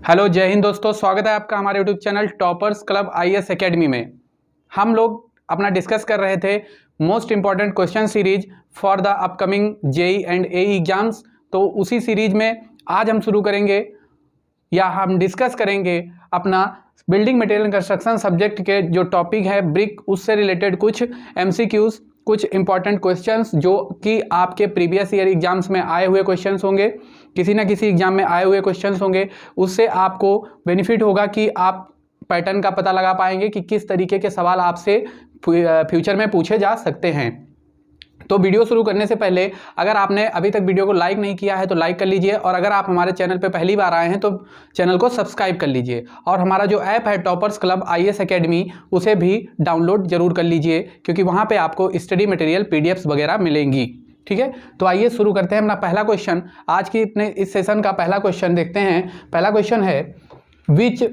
Hello जय हिंद दोस्तों, स्वागत है आपका हमारे YouTube channel toppers club IAS academy में। हम लोग अपना डिस्कस कर रहे थे most important question series for the upcoming JE and AE exams. तो उसी सीरीज में आज हम शुरू करेंगे या हम डिस्कस करेंगे अपना बिल्डिंग मटेरियल कंस्ट्रक्शन सब्जेक्ट के जो टॉपिक है ब्रिक, उससे रिलेटेड कुछ एमसीक्यूज, कुछ इंपॉर्टेंट क्वेश्चंस जो कि आपके प्रीवियस ईयर एग्जाम्स में आए हुए क्वेश्चंस होंगे, किसी ना किसी एग्जाम में आए हुए क्वेश्चंस होंगे। उससे आपको बेनिफिट होगा कि आप पैटर्न का पता लगा पाएंगे कि किस तरीके के सवाल आपसे फ्यूचर में पूछे जा सकते हैं। तो वीडियो शुरू करने से पहले अगर आपने अभी तक वीडियो को लाइक नहीं किया है तो लाइक कर लीजिए, और अगर आप हमारे चैनल पे पहली बार आए हैं तो चैनल को सब्सक्राइब कर लीजिए, और हमारा जो ऐप है टॉपर्स क्लब आईएएस एकेडमी उसे भी डाउनलोड जरूर कर लीजिए, क्योंकि वहाँ पे आपको स्टडी मटेरियल पीडीएफ्स वगैरह मिलेंगी। ठीक है, तो आइए शुरू करते हैं अपना पहला क्वेश्चन। आज की अपने इस सेशन का पहला क्वेश्चन देखते हैं। पहला क्वेश्चन है which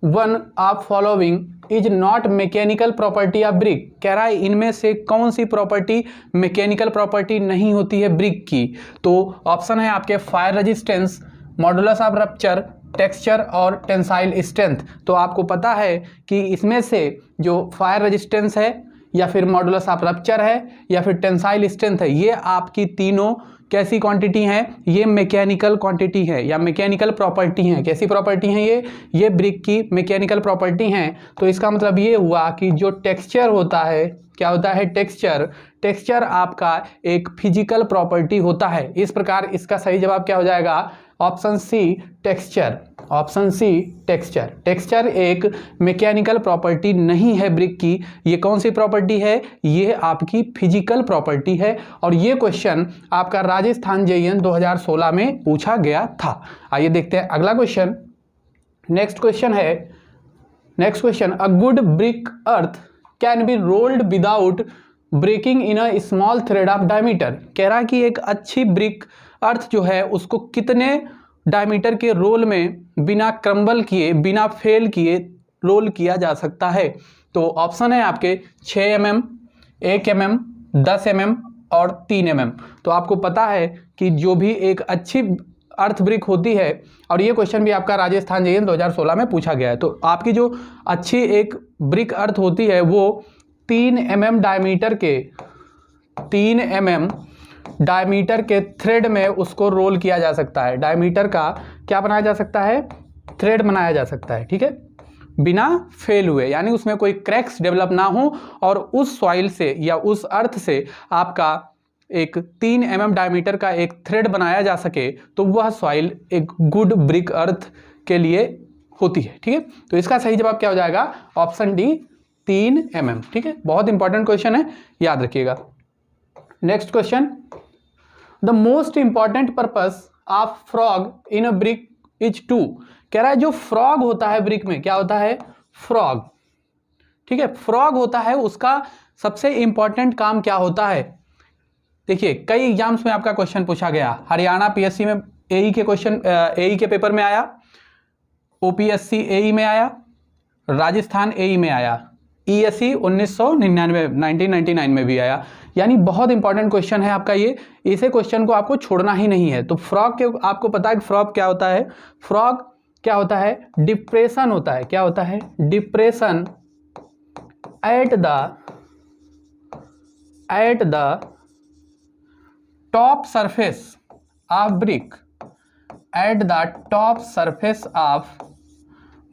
one of following is not mechanical property of brick. कह रहा है इनमें से कौन सी प्रॉपर्टी मैकेनिकल प्रॉपर्टी नहीं होती है ब्रिक की। तो ऑप्शन है आपके fire resistance, modulus of rupture, texture और टेंसाइल स्ट्रेंथ। तो आपको पता है कि इसमें से जो फायर रेजिस्टेंस है या फिर मॉडुलस ऑफ रप्चर है या फिर टेंसाइल स्ट्रेंथ है, ये आपकी तीनों कैसी क्वांटिटी हैं? ये मैकेनिकल क्वांटिटी है या मैकेनिकल प्रॉपर्टी हैं। कैसी प्रॉपर्टी हैं ये ब्रिक की मैकेनिकल प्रॉपर्टी हैं। तो इसका मतलब ये हुआ कि जो टेक्सचर होता है, क्या होता है? टेक्सचर आपका एक फिजिकल प्रॉपर्टी होता है। इस प्रकार इसका सही जवाब क्या हो जाएगा? Option C texture. Option C texture. Texture एक मैकेनिकल प्रॉपर्टी नहीं है ब्रिक की। ये कौन सी प्रॉपर्टी है? ये आपकी फिजिकल प्रॉपर्टी है। और ये क्वेश्चन आपका राजस्थान जेईई 2016 में पूछा गया था। आइए देखते हैं अगला question. Next question a good brick earth can be rolled without breaking in a small thread of diameter. कह रहा है कि एक अच्छी ब्रिक अर्थ जो है उसको कितने डायमीटर के रोल में बिना क्रम्बल किए, बिना फेल किए रोल किया जा सकता है। तो ऑप्शन है आपके 6 mm, 1 mm, 10 mm और 3 mm। तो आपको पता है कि जो भी एक अच्छी अर्थ ब्रिक होती है, और ये क्वेश्चन भी आपका राजस्थान जेईई 2016 में पूछा गया है, तो आपकी जो अच्छी एक ब्रिक अर्थ होती है वो 3 mm डायमीटर के थ्रेड में उसको रोल किया जा सकता है। डायमीटर का क्या बनाया जा सकता है? थ्रेड बनाया जा सकता है। ठीक है, बिना फेल हुए, यानी उसमें कोई क्रैक्स डेवलप ना हो, और उस सॉइल से या उस अर्थ से आपका एक 3 mm डायमीटर का एक थ्रेड बनाया जा सके, तो वह सॉइल एक गुड ब्रिक अर्थ के लिए होती है। ठीक है, तो इसका सही जवाब क्या हो जाएगा? Option D 3 mm। ठीक है, बहुत इंपॉर्टेंट क्वेश्चन है, याद रखिएगा। Next question the most important purpose of frog in a brick is to. कह रहा है जो फ्रॉग होता है ब्रिक में, क्या होता है? फ्रॉग। ठीक है, फ्रॉग होता है, उसका सबसे इंपॉर्टेंट काम क्या होता है? देखिए कई एग्जाम्स में आपका क्वेश्चन पूछा गया। हरियाणा पीएससी में एई के क्वेश्चन, एई के पेपर में आया, ओपीएससी एई में आया, राजस्थान एई में आया, ईएससी 1999 में भी आया। यानी बहुत इंपॉर्टेंट क्वेश्चन है आपका ये, इसे क्वेश्चन को आपको छोड़ना ही नहीं है। तो फ्रॉग के आपको पता है कि फ्रॉग क्या होता है? फ्रॉग क्या होता है? डिप्रेशन होता है। क्या होता है? Depression at the top surface of brick, at the top surface of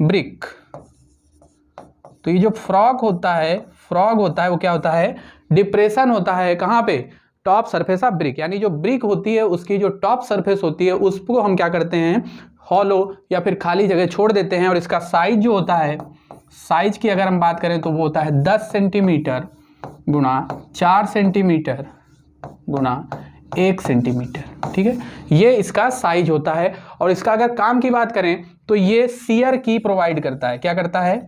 brick. तो ये जो फ्रॉग होता है वो क्या होता है? डिप्रेशन होता है। कहाँ पे? Top surface of brick. यानी जो ब्रिक होती है उसकी जो टॉप सरफेस होती है उसको हम क्या करते हैं? हॉलो या फिर खाली जगह छोड़ देते हैं। और इसका साइज जो होता है, साइज की अगर हम बात करें तो वो होता है 10 सेंटीमीटर गुणा 4 सेंटीमीटर गुणा 1 सेंटीमीटर। ठीक है, ये इसका साइज होता है। और इसका अगर काम की बात करें तो ये शियर की प्रोवाइड करता है। क्या करता है?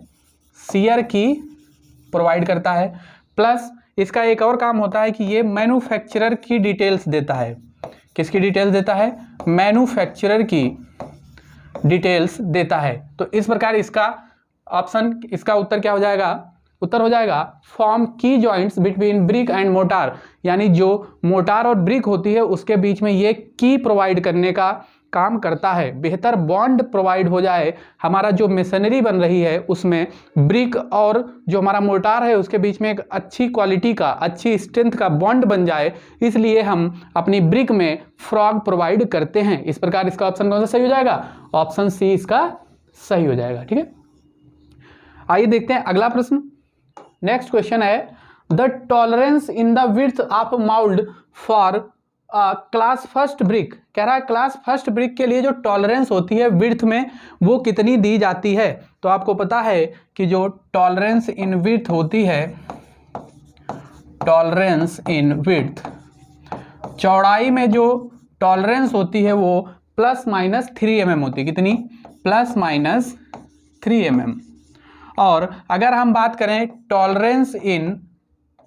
शियर की प्रोवाइड करता है। प्लस इसका एक और काम होता है कि ये मैन्युफैक्चरर की डिटेल्स देता है। किसकी डिटेल्स देता है? मैन्युफैक्चरर की डिटेल्स देता है। तो इस प्रकार इसका ऑप्शन, इसका उत्तर क्या हो जाएगा? उत्तर हो जाएगा फॉर्म की joints between brick and mortar. यानी जो मोटार और ब्रिक होती है उसके बीच में ये की प्रोवाइड करने का काम करता है, बेहतर बॉन्ड प्रोवाइड हो जाए, हमारा जो मेसनरी बन रही है उसमें ब्रिक और जो हमारा मोर्टार है उसके बीच में एक अच्छी क्वालिटी का, अच्छी स्ट्रेंथ का बॉन्ड बन जाए, इसलिए हम अपनी ब्रिक में फ्रॉग प्रोवाइड करते हैं। इस प्रकार इसका ऑप्शन कौन सा सही हो जाएगा? ऑप्शन सी इसका सही हो जाएगा। ठीक है, आइए देखते हैं अगला प्रश्न। नेक्स्ट क्वेश्चन है the tolerance in the width of mould for class first brick. कह रहा है क्लास फर्स्ट ब्रिक के लिए जो टॉलरेंस होती है विड्थ में वो कितनी दी जाती है? तो आपको पता है कि जो टॉलरेंस इन विड्थ होती है, टॉलरेंस इन विड्थ, चौड़ाई में जो टॉलरेंस होती है वो ±3 mm होती है। कितनी? ±3 mm। और अगर हम बात करें टॉलरेंस इन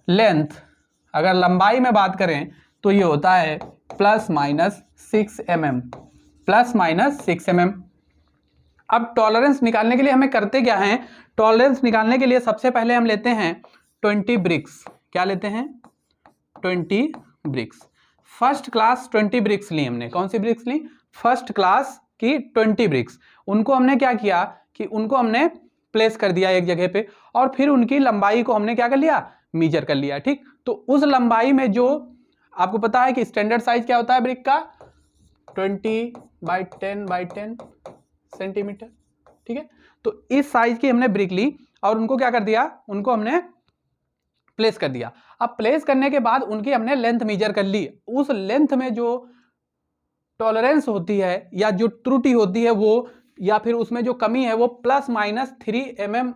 लेंथ, अगर लंबाई में बात करें तो ये होता है ±6 mm, ±6 mm। अब टॉलरेंस निकालने के लिए हमें करते क्या है? टॉलरेंस निकालने के लिए सबसे पहले हम लेते हैं 20 ब्रिक्स। क्या लेते हैं? 20 ब्रिक्स। फर्स्ट क्लास 20 ब्रिक्स ली हमने। कौन सी ब्रिक्स ली? फर्स्ट क्लास की 20 ब्रिक्स। उनको हमने क्या किया कि उनको हमने प्लेस कर दिया एक जगह पे, और फिर उनकी लंबाई को हमने क्या कर लिया? मीजर कर लिया। ठीक, तो उस लंबाई में जो आपको पता है कि स्टैंडर्ड साइज क्या होता है ब्रिक का? 20x10x10 centimetre. ठीक है, तो इस साइज की हमने ब्रिक ली और उनको क्या कर दिया? उनको हमने प्लेस कर दिया। अब प्लेस करने के बाद उनकी हमने लेंथ मीजर कर ली। उस लेंथ में जो टॉलरेंस होती है या जो त्रुटि होती है वो, या फिर उसमें जो कमी है वो ±6 mm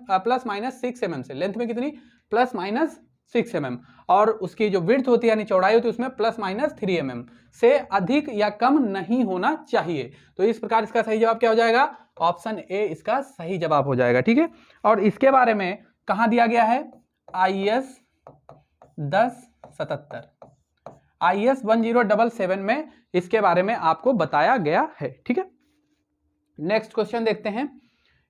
से, लेंथ में कितनी? ±6 mm। और उसकी जो विड्थ होती है यानी चौड़ाई होती है उसमें ±3 mm से अधिक या कम नहीं होना चाहिए। तो इस प्रकार इसका सही जवाब क्या हो जाएगा? ऑप्शन ए इसका सही जवाब हो जाएगा। ठीक है, और इसके बारे में कहां दिया गया है? IS 1077, IS 1077 में इसके बारे में आपको बताया गया है। ठीक है, नेक्स्ट क्वेश्चन देखते हैं।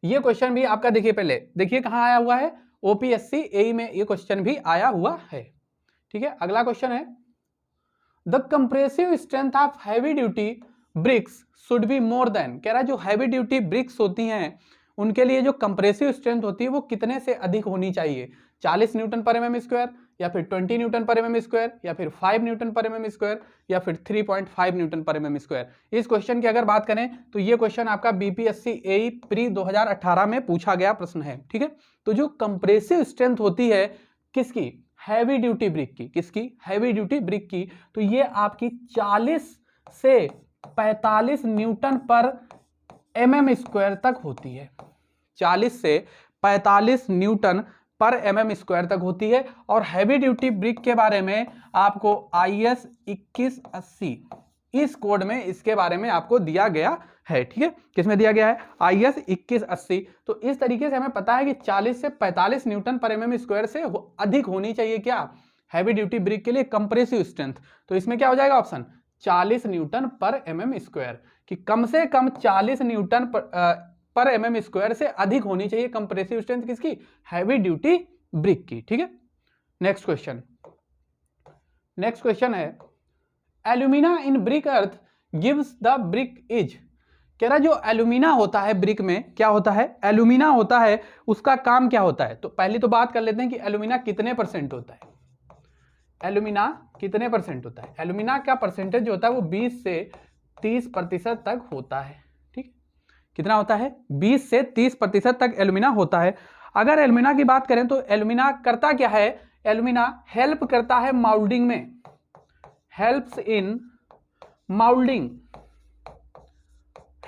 ये क्वेश्चन भी आपका देखिए, पहले देखिए कहां आया हुआ है? OPSC AE में ये क्वेश्चन भी आया हुआ है। ठीक है, अगला क्वेश्चन है the compressive strength of heavy duty bricks should be more than. कह रहा है जो हैवी ड्यूटी ब्रिक्स होती हैं उनके लिए जो कंप्रेसिव स्ट्रेंथ होती है वो कितने से अधिक होनी चाहिए? 40 न्यूटन पर mm स्क्वायर, या फिर 20 न्यूटन पर mm स्क्वायर, या फिर 5 न्यूटन पर mm स्क्वायर, या फिर 3.5 न्यूटन पर mm स्क्वायर। इस क्वेश्चन की अगर बात करें तो ये क्वेश्चन आपका BPSC AE प्री 2018 में पूछा गया प्रश्न है। ठीक है, तो जो कंप्रेसिव स्ट्रेंथ होती है किसकी? हैवी ड्यूटी ब्रिक की। किसकी? हैवी ड्यूटी ब्रिक की। तो ये आपकी 40 से 45 न्यूटन पर mm स्क्वायर तक होती है। 40 से 45 न्यूटन पर mm स्क्वायर तक होती है। और हैवी ड्यूटी ब्रिक के बारे में आपको IS 2180 इस कोड में इसके बारे में आपको दिया गया है। ठीक है, किसमें दिया गया है? IS 2180। तो इस तरीके से हमें पता है कि 40 से 45 न्यूटन पर mm स्क्वायर से अधिक होनी चाहिए क्या? हैवी ड्यूटी ब्रिक के लिए कंप्रेसिव स्ट्रेंथ। तो इसमें क्या हो जाएगा ऑप्शन? 40 न्यूटन पर mm स्क्वायर, कि कम से कम 40 न्यूटन पर mm स्क्वायर से अधिक होनी चाहिए कंप्रेसिव स्ट्रेंथ किसकी? हैवी ड्यूटी ब्रिक की। ठीक है, नेक्स्ट क्वेश्चन। नेक्स्ट क्वेश्चन है alumina in brick earth gives the brick is. कह रहा जो एल्यूमिना होता है ब्रिक में, क्या होता है? एल्यूमिना होता है, उसका काम क्या होता है? तो पहली तो बात कर लेते हैं कि एल्यूमिना कितने % होता है। एल्यूमिना कितने % होता है? एल्यूमिना का परसेंटेज जो होता है वो 20 से 30% तक होता है। ठीक, कितना होता है? 20 से 30% तक एल्यूमिना होता है। अगर एल्यूमिना की बात करें तो एल्यूमिना करता क्या है? एल्यूमिना हेल्प करता है माउल्डिंग में, हेल्प्स इन माउल्डिंग,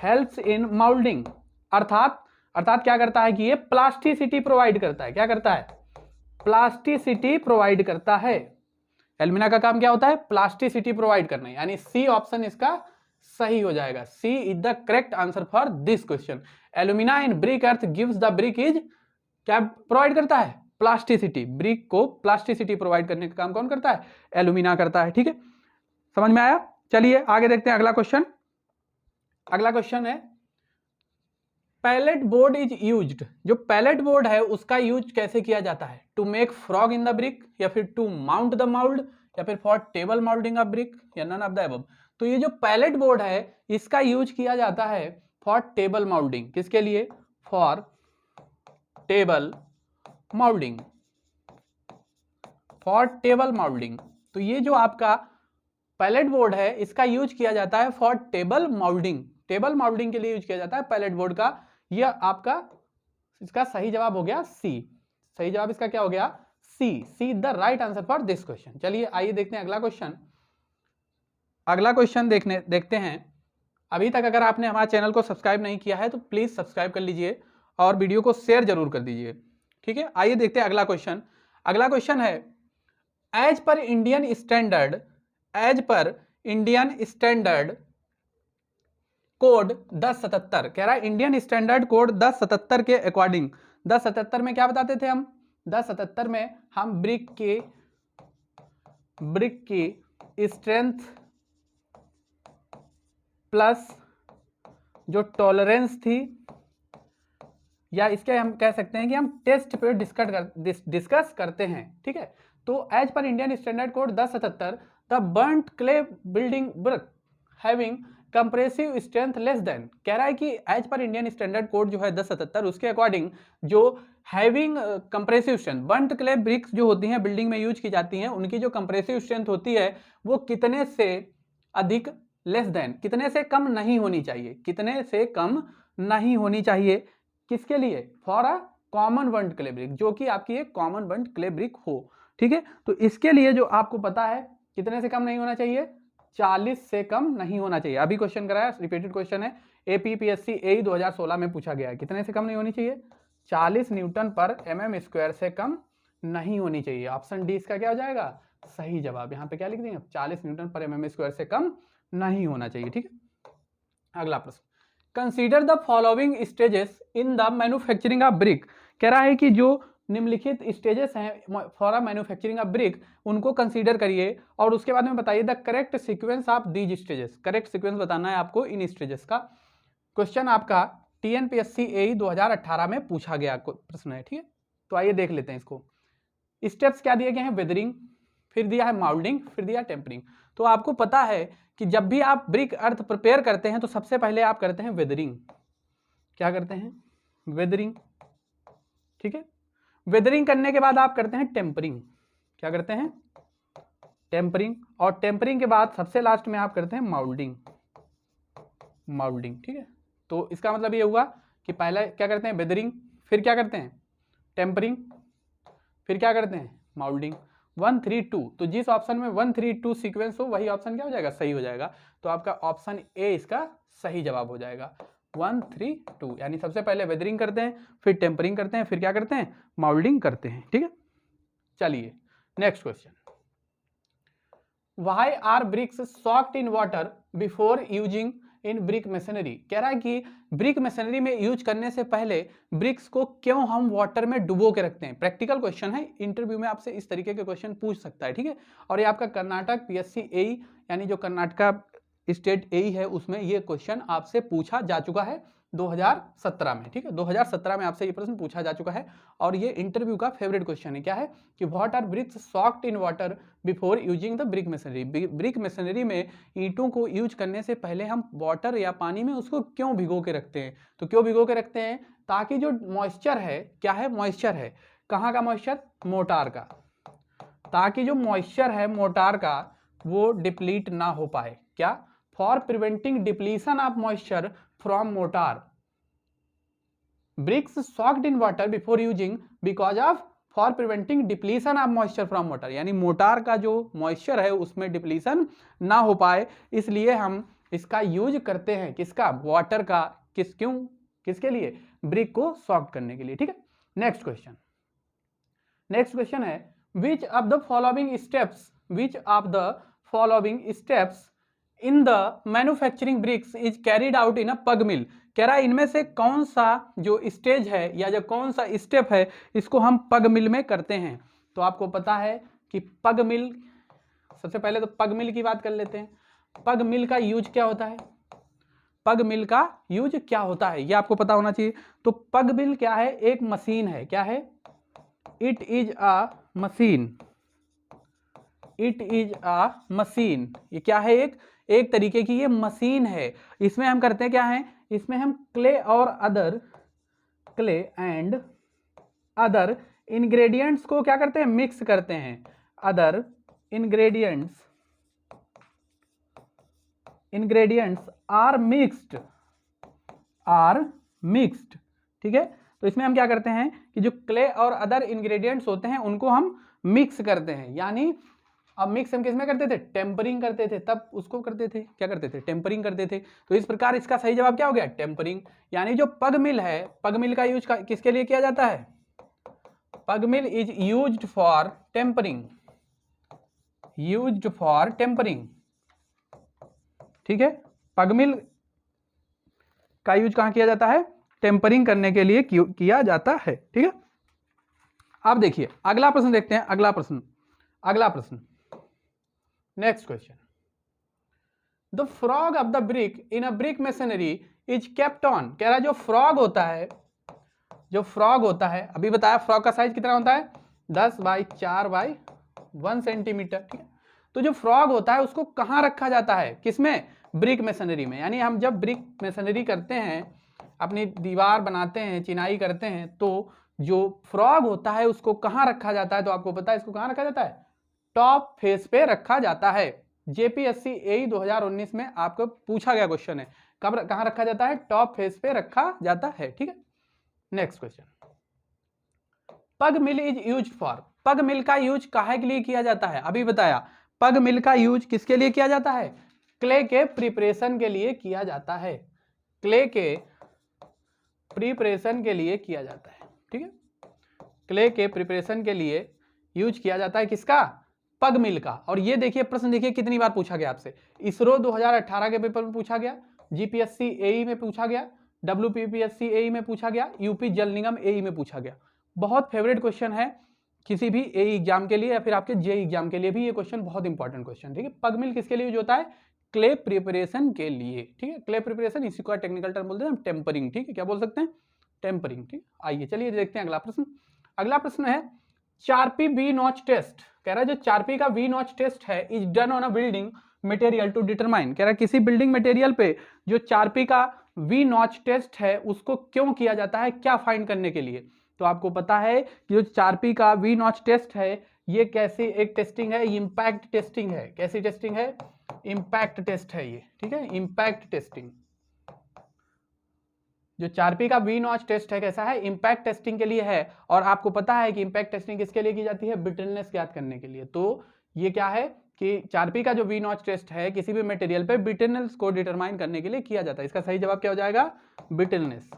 हेल्प्स इन माउल्डिंग। अर्थात क्या करता है कि ये प्लास्टिसिटी प्रोवाइड करता है। क्या करता है? प्लास्टिसिटी प्रोवाइड करता है। एल्यूमिना का काम क्या होता है? प्लास्टिसिटी प्रोवाइड करना है, यानी सी ऑप्शन इसका सही हो जाएगा। C is the correct answer for this question. Alumina in brick earth gives the brick is, क्या प्रोवाइड करता है? प्लास्टिसिटी। ब्रिक को प्लास्टिसिटी प्रोवाइड करने का काम कौन करता है? एल्यूमिना करता है। ठीक है, समझ में आया? चलिए आगे देखते हैं अगला क्वेश्चन। अगला क्वेश्चन है पैलेट बोर्ड इज यूज्ड। जो पैलेट बोर्ड है उसका यूज कैसे किया जाता है? To make frog in the brick, या फिर टू माउंट द माउल्ड, या फिर for table moulding of brick, या नन ऑफ द अबव। तो ये जो पैलेट बोर्ड है इसका यूज किया जाता है फॉर टेबल मोल्डिंग। किसके लिए? For table moulding, for table moulding. तो ये जो आपका पैलेट बोर्ड है इसका यूज किया जाता है for table moulding, table moulding के लिए यूज किया जाता है पैलेट बोर्ड का। यह आपका इसका सही जवाब हो गया सी। सही जवाब इसका क्या हो गया? See the right answer for this question. चलिए आइए देखते हैं अगला क्वेश्चन। अगला क्वेश्चन देखते हैं। अभी तक अगर आपने हमारे चैनल को सब्सक्राइब नहीं किया है तो प्लीज सब्सक्राइब कर लीजिए और वीडियो को शेयर जरूर कर दीजिए, ठीक है। आइए देखते हैं अगला क्वेश्चन। अगला क्वेश्चन है as per Indian standard, as per Indian standard code 1077, कह रहा है इंडियन स्टैंडर्ड कोड 1077 के अकॉर्डिंग, 1077 में क्या बताते थे हम? 1077 में हम ब्रिक की स्ट्रेंथ प्लस जो टॉलरेंस थी, या इसके हम कह सकते हैं कि हम टेस्ट पे डिस्कस करते हैं, ठीक है। तो as per Indian standard code 1077 the burnt clay building brick having compressive strength less than, कह रहा है कि as per Indian standard code जो है 1077 उसके अकॉर्डिंग जो having compressive strength, burnt clay bricks जो होती हैं बिल्डिंग में यूज की जाती हैं उनकी जो कंप्रेसिव स्ट्रेंथ होती है वो कितने से अधिक, लेस देन कितने से कम नहीं होनी चाहिए, कितने से कम नहीं होनी चाहिए। किसके लिए? For a common burnt clay brick, जो कि आपकी एक कॉमन बर्न्ट क्ले ब्रिक हो, ठीक है। तो इसके लिए जो आपको पता है कितने से कम नहीं होना चाहिए? 40 से कम नहीं होना चाहिए। अभी क्वेश्चन कराया, रिपीटेड क्वेश्चन है, एपीपीएससी एई 2016 में पूछा गया है। कितने से कम नहीं होनी चाहिए? 40 न्यूटन पर mm स्क्वायर से कम नहीं होनी चाहिए। ऑप्शन डी इसका क्या हो जाएगा? सही जवाब। यहाँ पे क्या लिख देंगे? 40 न्यूटन पर mm स्क्वायर से कम नहीं होना चाहिए, ठीक है। अगला प्रश्न, consider the following stages in the manufacturing of brick, कह रहा है कि जो निम्नलिखित स्टेजेस हैं फॉर मैन्युफैक्चरिंग ऑफ ब्रिक उनको कंसीडर करिए और उसके बाद में बताइए the correct sequence of these stages, correct sequence बताना है आपको इन स्टेजेस का। क्वेश्चन आपका टीएनपीएससी एई 2018 में पूछा गया प्रश्न है, ठीक है। तो आइए देख लेते हैं इसको। स्टेप्स क्या दिए गए हैं? वेदरिंग, फिर दिया है माउल्डिंग, फिर दिया टेम्परिंग। तो आपको पता है कि जब भी आप ब्रिक अर्थ प्रिपेयर करते हैं तो सबसे पहले आप करते हैं वेदरिंग। क्या करते हैं? वेदरिंग, ठीक है। वेदरिंग करने के बाद आप करते हैं टेम्परिंग। क्या करते हैं? टेम्परिंग। और टेम्परिंग के बाद सबसे लास्ट में आप करते हैं माउल्डिंग, माउल्डिंग, ठीक है। तो इसका मतलब ये हुआ कि पहले क्या करते हैं? वेदरिंग, फिर क्या करते हैं? टेम्परिंग, फिर क्या करते हैं? माउल्डिंग। 1 3 2, तो जिस ऑप्शन में 1 3 2 सीक्वेंस हो वही ऑप्शन क्या हो जाएगा? सही हो जाएगा। तो आपका ऑप्शन ए इसका सही जवाब हो जाएगा, 1 3 2, यानी सबसे पहले वेदरिंग करते हैं, फिर टेम्परिंग करते हैं, फिर क्या करते हैं? माउल्डिंग करते हैं, ठीक है। चलिए next question, why are bricks soaked in water before using in brick machinery, कह रहा है कि ब्रिक मशीनरी में यूज करने से पहले ब्रिक्स को क्यों हम वाटर में डुबो के रखते हैं। प्रैक्टिकल क्वेश्चन है, इंटरव्यू में आपसे इस तरीके के क्वेश्चन पूछ सकता है, ठीक है। और ये आपका कर्नाटक पीएससी एई यानी जो कर्नाटका स्टेट एई है उसमें ये क्वेश्चन आपसे पूछा जा चुका है 2017 में, ठीक है। 2017 में आपसे ये प्रश्न पूछा जा चुका है और ये इंटरव्यू का फेवरेट क्वेश्चन है। क्या है कि what are bricks soaked in water before using the brick machinery, brick machinery में ईंटों को यूज करने से पहले हम वाटर या पानी में उसको क्यों भिगो के रखते हैं। तो क्यों भिगो के रखते हैं? ताकि जो मॉइस्चर है, क्या है? मॉइस्चर है, कहाँ का मॉइस्चर? मोटार का, ताकि जो मॉइस्चर है मोटार का वो डिप्लीट ना हो पाए। क्या? For preventing depletion of moisture from mortar, bricks soaked in water before using because of for preventing depletion of moisture from mortar, यानी मोटार का जो मॉइस्चर है उसमें डिप्लीशन ना हो पाए इसलिए हम इसका यूज करते हैं। किसका? वाटर का। क्यों? किसके लिए? ब्रिक को सॉक्ड करने के लिए, ठीक है। नेक्स्ट क्वेश्चन, नेक्स्ट क्वेश्चन है which of the following steps, which of the following steps in the manufacturing bricks is carried out in a pug mill, कह रहा है इनमें से कौन सा जो स्टेज है या जो कौन सा स्टेप है इसको हम पग मिल में करते हैं। तो आपको पता है कि पग मिल, सबसे पहले तो पग मिल की बात कर लेते हैं। पग मिल का यूज क्या होता है? पग मिल का यूज क्या होता है ये आपको पता होना चाहिए। तो पग मिल क्या है? एक मशीन है। क्या है? It is a machine, it is a machine. ये क्या है? एक एक तरीके की ये मशीन है। इसमें हम करते हैं क्या है, इसमें हम क्ले एंड अदर इंग्रेडिएंट्स को क्या करते हैं, मिक्स करते हैं। अदर इंग्रेडिएंट्स आर मिक्स्ड, ठीक है। तो इसमें हम क्या करते हैं कि जो क्ले और अदर इंग्रेडिएंट्स होते हैं उनको हम मिक्स करते हैं, यानी अब मिक्स हम किसमें करते थे, टेम्परिंग करते थे, तब उसको करते थे, क्या करते थे, टेम्परिंग करते थे। तो इस प्रकार इसका सही जवाब क्या हो गया, टेम्परिंग। यानी जो पग मिल है, पग मिल का यूज किसके लिए किया जाता है, pug mill is used for tempering, ठीक है। पग मिल का यूज कहां किया जाता है, टेम्परिंग करने के लिए किया जाता है, ठीक है। अब देखिए अगला प्रश्न देखते हैं, अगला प्रश्न next question. The frog of the brick in a brick masonry is kept on. कह रहा है जो फ्रॉग होता है, अभी बताया फ्रॉग का साइज कितना होता है, 10 बाई 4 बाई 1 सेंटीमीटर, ठीक है। तो जो फ्रॉग होता है उसको कहां रखा जाता है, किसमें, ब्रिक मेसनरी में। यानी हम जब ब्रिक मेसनरी करते हैं, अपनी दीवार बनाते हैं, चिनाई करते हैं, तो जो फ्रॉग होता है उसको कहां रखा जाता है, तो आपको पता है इसको कहां रखा जाता है, टॉप फेस पे रखा जाता है। जेपीएससी एई 2019 में आपको पूछा गया क्वेश्चन है, कहां रखा जाता है, टॉप फेस पे रखा जाता है, ठीक है। नेक्स्ट क्वेश्चन, पग मिल इज यूज्ड फॉर। पग मिल का यूज काहे के लिए किया जाता है, अभी बताया। पग मिल का यूज किसके लिए किया जाता है, क्ले के प्रिपरेशन के लिए किया जाता है, क्ले के प्रिपरेशन के लिए किया जाता है, ठीक है। क्ले के प्रिपरेशन के लिए यूज किया जाता है किसका, पग मिल का। और ये देखिए प्रश्न देखिए कितनी बार पूछा गया आपसे, इसरो 2018 के पेपर में पूछा गया, जीपीएससी एई में पूछा गया, डब्ल्यूपीपीएससी एई में पूछा गया, यूपी जल निगम एई में पूछा गया। बहुत फेवरेट क्वेश्चन है किसी भी एई एग्जाम के लिए या फिर आपके जेई एग्जाम के लिए भी ये क्वेश्चन बहुत इंपॉर्टेंट क्वेश्चन, ठीक है। पग मिल किसके लिए यूज होता है, क्ले प्रिपरेशन के लिए, ठीक है। क्ले प्रिपरेशन, इसी को टेक्निकल टर्म बोलते हैं हम टेम्परिंग, ठीक है, क्या बोल सकते हैं, टेम्परिंग, ठीक। आइए चलिए देखते हैं अगला प्रश्न। अगला प्रश्न है चारपी वी नॉच टेस्ट। कह रहा है जो चारपी का वी नॉच टेस्ट है is done on a building material to determine. कह रहा है किसी बिल्डिंग मटेरियल पे जो चारपी का वी नॉच टेस्ट है उसको क्यों किया जाता है, क्या फाइंड करने के लिए। तो आपको पता है कि जो चारपी का वी नॉच टेस्ट है ये कैसी एक टेस्टिंग है, इंपैक्ट टेस्टिंग है। कैसी टेस्टिंग है, इंपैक्ट टेस्ट है ये, ठीक है, इंपैक्ट टेस्टिंग। जो चारपी का वी नॉच टेस्ट है कैसा है, इंपैक्ट टेस्टिंग के लिए है। और आपको पता है कि इंपैक्ट टेस्टिंग किसके लिए की जाती है, ब्रिटलनेस ज्ञात करने के लिए। तो ये क्या है कि चारपी का जो वी नॉच टेस्ट है किसी भी मटेरियल पे ब्रिटलनेस को डिटरमाइन करने के लिए किया जाता है। इसका सही जवाब क्या हो जाएगा, ब्रिटलनेस,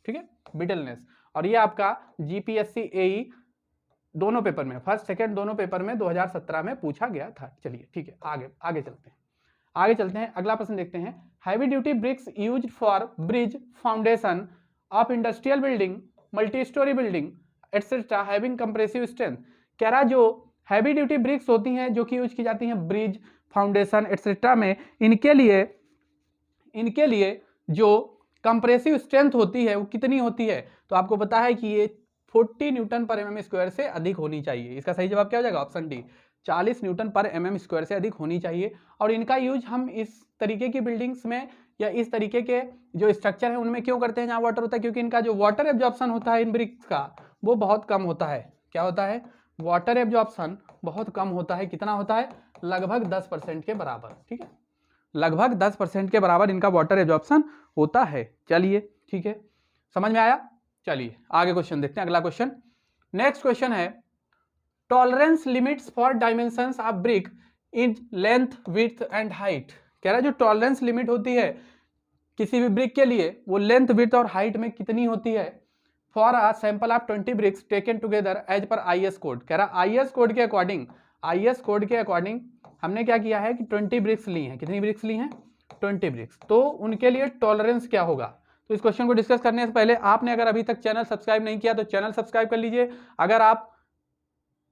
ठीक है, ब्रिटलनेस। और ये आपका जीपीएससी एई दोनों पेपर में, फर्स्ट सेकंड दोनों पेपर में 2017 में पूछा गया था। चलिए ठीक है, आगे चलते हैं। अगला प्रश्न देखते हैं। Heavy duty bricks used for bridge foundation of industrial building, multi storey building etcetera having compressive strength. कह रहा जो हैवी ड्यूटी ब्रिक्स होती हैं जो कि यूज की जाती हैं ब्रिज फाउंडेशन एटसेट्रा में, इनके लिए जो कंप्रेसिव स्ट्रेंथ होती है वो कितनी होती है। तो आपको पता है कि ये 40 न्यूटन पर एमएम स्क्वायर से अधिक होनी चाहिए। इसका सही जवाब क्या हो जाएगा, ऑप्शन डी, 40 न्यूटन पर एमएम स्क्वायर से अधिक होनी चाहिए। और इनका यूज हम इस तरीके की बिल्डिंग्स में या इस तरीके के जो स्ट्रक्चर है उनमें क्यों करते हैं जहाँ वाटर होता है, क्योंकि इनका जो वाटर एब्जॉर्प्शन होता है इन ब्रिक्स का वो बहुत कम होता है। क्या होता है, वाटर एब्जॉर्प्शन बहुत कम होता है। कितना होता है, लगभग 10% के बराबर, ठीक है, लगभग 10% के बराबर इनका वाटर एब्जॉर्प्शन होता है। चलिए ठीक है, समझ में आया। चलिए आगे क्वेश्चन देखते हैं, अगला क्वेश्चन। नेक्स्ट क्वेश्चन है tolerance limits for dimensions of brick in length width and height. कह रहा है जो टॉलरेंस लिमिट होती है किसी भी ब्रिक के लिए वो लेंथ विड्थ और हाइट में कितनी होती है। For a sample of 20 bricks taken together as per IS code. कह रहा आईएस कोड के अकॉर्डिंग हमने क्या किया है कि 20 ब्रिक्स ली हैं। कितनी ब्रिक्स ली हैं, 20 ब्रिक्स। तो उनके लिए टॉलरेंस क्या होगा। तो इस क्वेश्चन को डिस्कस करने से पहले आपने अगर अभी तक चैनल सब्सक्राइब नहीं किया तो चैनल सब्सक्राइब कर लीजिए। अगर आप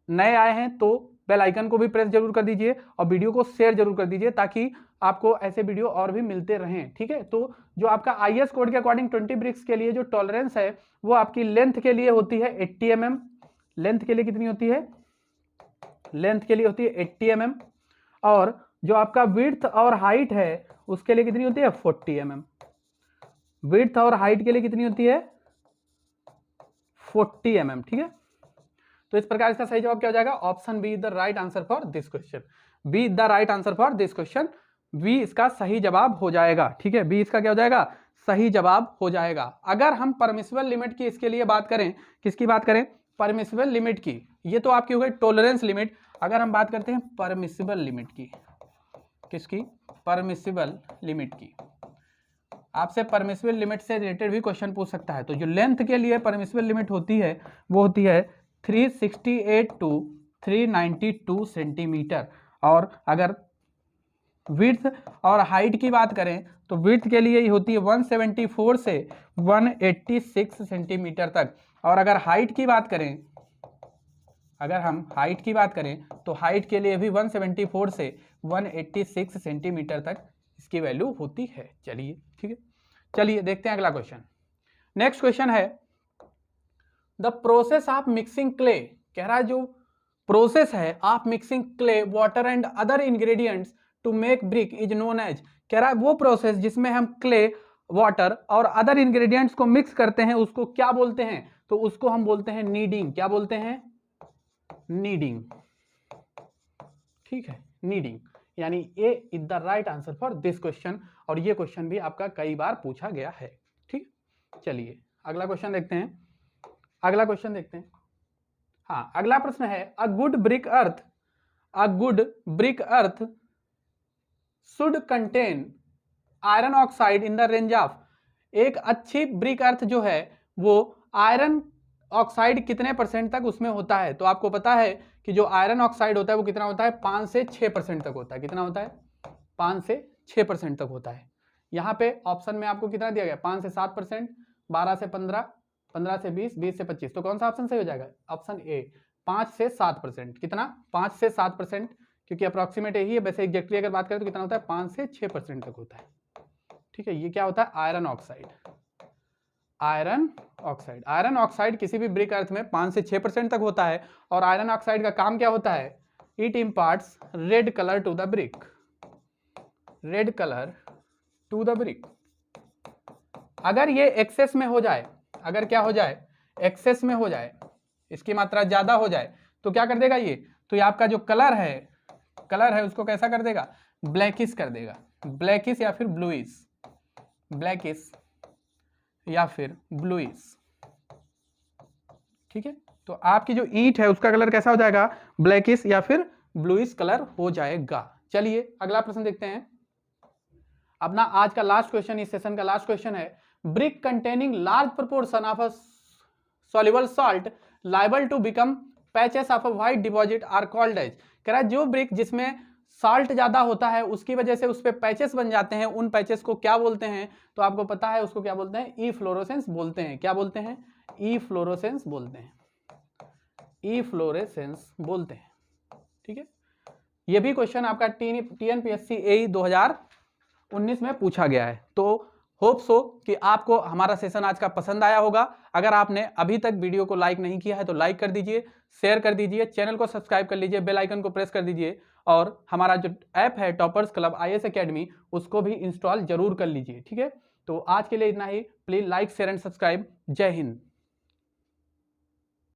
नए आए हैं तो बेल आइकन को भी प्रेस जरूर कर दीजिए और वीडियो को शेयर जरूर कर दीजिए ताकि आपको ऐसे वीडियो और भी मिलते रहें, ठीक है। तो जो आपका आईएस कोड के अकॉर्डिंग 20 ब्रिक्स के लिए जो टॉलरेंस है वो आपकी लेंथ के लिए होती है 80 mm। लेंथ के लिए कितनी होती है, लेंथ के लिए होती है 80 mm। और जो आपका विड्थ और हाइट है उसके लिए कितनी होती है 40 mm। विड्थ और हाइट के लिए कितनी होती है 40 mm, ठीक है। तो इस प्रकार इसका सही जवाब क्या हो जाएगा, option B is the right answer for this question. B is the right answer for this question, B इसका सही जवाब हो जाएगा, ठीक है। बी इसका क्या हो जाएगा, सही जवाब हो जाएगा। अगर हम परमिसिबल लिमिट की इसके लिए बात करें, किसकी बात करें, परमिसिबल लिमिट की, ये तो आपकी हो गई टॉलरेंस लिमिट। अगर हम बात करते हैं परमिसिबल लिमिट की, किसकी, परमिसिबल लिमिट की, आपसे परमिसिबल लिमिट से रिलेटेड भी क्वेश्चन पूछ सकता है। तो जो लेंथ के लिए परमिसिबल लिमिट होती है वो होती है 368 टू 392 सेंटीमीटर। और अगर विड्थ और हाइट की बात करें तो विड्थ के लिए होती है 174 से 186 सेंटीमीटर तक। और अगर हाइट की बात करें, अगर हम हाइट की बात करें तो हाइट के लिए भी 174 से 186 सेंटीमीटर तक इसकी वैल्यू होती है। चलिए ठीक है, चलिए देखते हैं अगला क्वेश्चन। नेक्स्ट क्वेश्चन है the process of mixing clay, कह रहा है जो प्रोसेस है of mixing clay water and other ingredients to make brick is known as, कह रहा है वो प्रोसेस जिसमें हम क्ले वाटर और अदर इंग्रेडिएंट्स को मिक्स करते हैं उसको क्या बोलते हैं, तो उसको हम बोलते हैं नीडिंग। क्या बोलते हैं, नीडिंग, ठीक है, नीडिंग। यानी A is the right answer for this question. और ये क्वेश्चन भी आपका कई बार पूछा गया है, ठीक। चलिए अगला क्वेश्चन देखते हैं, अगला क्वेश्चन देखते हैं। हाँ, अगला प्रश्न है अ good brick earth, a good brick earth should contain iron oxide in the range of, एक अच्छी ब्रिक अर्थ जो है वो आयरन ऑक्साइड कितने परसेंट तक उसमें होता है। तो आपको पता है कि जो आयरन ऑक्साइड होता है वो कितना होता है, 5 से 6% तक होता है। कितना होता है, 5 से 6% तक होता है। यहाँ पे ऑप्शन में आपको कितना दिया गया, 5 से 7%, 12 से 15, 15 से 20, 20 से 25। तो कौन सा ऑप्शन सही हो जाएगा, ऑप्शन ए 5 से 7%। कितना, 5 से 7%, क्योंकि अप्रोक्सीमेट यही है। वैसे एग्जैक्टली अगर बात करें तो कितना होता है, 5 से 6% तक होता है, ठीक है। ये क्या होता है, iron oxide, iron oxide. Iron oxide किसी भी ब्रिक अर्थ में 5 से 6% तक होता है। और आयरन ऑक्साइड का काम क्या होता है, it imparts red colour to the brick, red colour to the brick. अगर ये एक्सेस में हो जाए, अगर क्या हो जाए, एक्सेस में हो जाए, इसकी मात्रा ज्यादा हो जाए तो क्या कर देगा ये, तो ये आपका जो कलर है, कलर है उसको कैसा कर देगा, ब्लैकिश कर देगा, ब्लैकिश या फिर ब्लूइश, ब्लैकिश या फिर ब्लूइश, ठीक है। तो आपकी जो ईंट है उसका कलर कैसा हो जाएगा, ब्लैकिश या फिर ब्लूइश कलर हो जाएगा। चलिए अगला प्रश्न देखते हैं। अपना आज का लास्ट क्वेश्चन, इस सेशन का लास्ट क्वेश्चन है brick containing large proportion of a soluble salt liable to become patches of a white deposit are called as, कह रहा है जो ब्रिक जिसमें साल्ट ज्यादा होता है उसकी वजह से उस पे पैचेस बन जाते हैं, उन पैचेस को क्या बोलते हैं, तो आपको पता है उसको क्या बोलते हैं, ई फ्लोरोसेंस बोलते हैं। क्या बोलते हैं, ई फ्लोरोसेंस बोलते हैं, ई फ्लोरेसेंस बोलते हैं, ठीक है। ये भी क्वेश्चन आपका TNPSC AE 2019 में पूछा गया है। तो होप सो कि आपको हमारा सेशन आज का पसंद आया होगा। अगर आपने अभी तक वीडियो को लाइक नहीं किया है तो लाइक कर दीजिए, शेयर कर दीजिए, चैनल को सब्सक्राइब कर लीजिए, बेल आइकन को प्रेस कर दीजिए और हमारा जो ऐप है टॉपर्स क्लब IAS एकेडमी उसको भी इंस्टॉल जरूर कर लीजिए, ठीक है। तो आज के लिए इतना ही। Please like share and subscribe. जय हिंद।